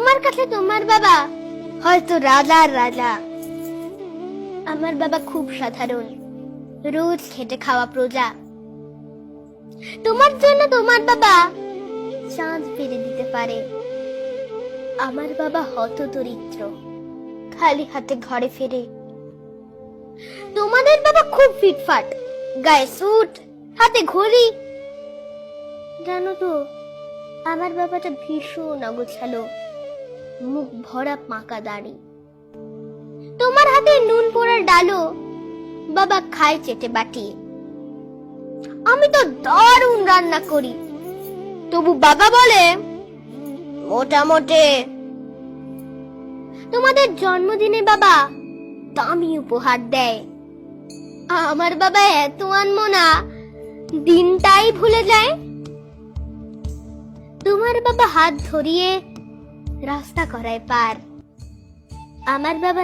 তোমার কাছে তোমার বাবা হয়তো রাজার রাজা, আমার বাবা খুব সাধারণ, রোজ খেটে খাওয়া প্রজা। তোমার জন্য তোমার বাবা চাঁদ ফিরে দিতে পারে, আমার বাবা হতদরিদ্র, খালি হাতে ঘরে ফেরে। তোমাদের বাবা খুব ফিটফাট, গায়ে স্যুট, হাতে ঘড়ি। জানো তো, আমার বাবাটা ভীষণ অগোছালো, মুখ ভরা পাকা দাড়ি। তোমার হাতে নুন পোড়ার ডালো বাবা খায় চেটে বাটি। আমি তো দারুণ রান্না করি, তবু বাবা বলে মোটামুটি। তোমাদের জন্মদিনে বাবা দামি উপহার দেয়, আমার বাবা এত আনমনা, দিনটাই ভুলে যায়। তোমার বাবা হাত ধরিয়ে রাস্তা করায় পার, আমার বাবা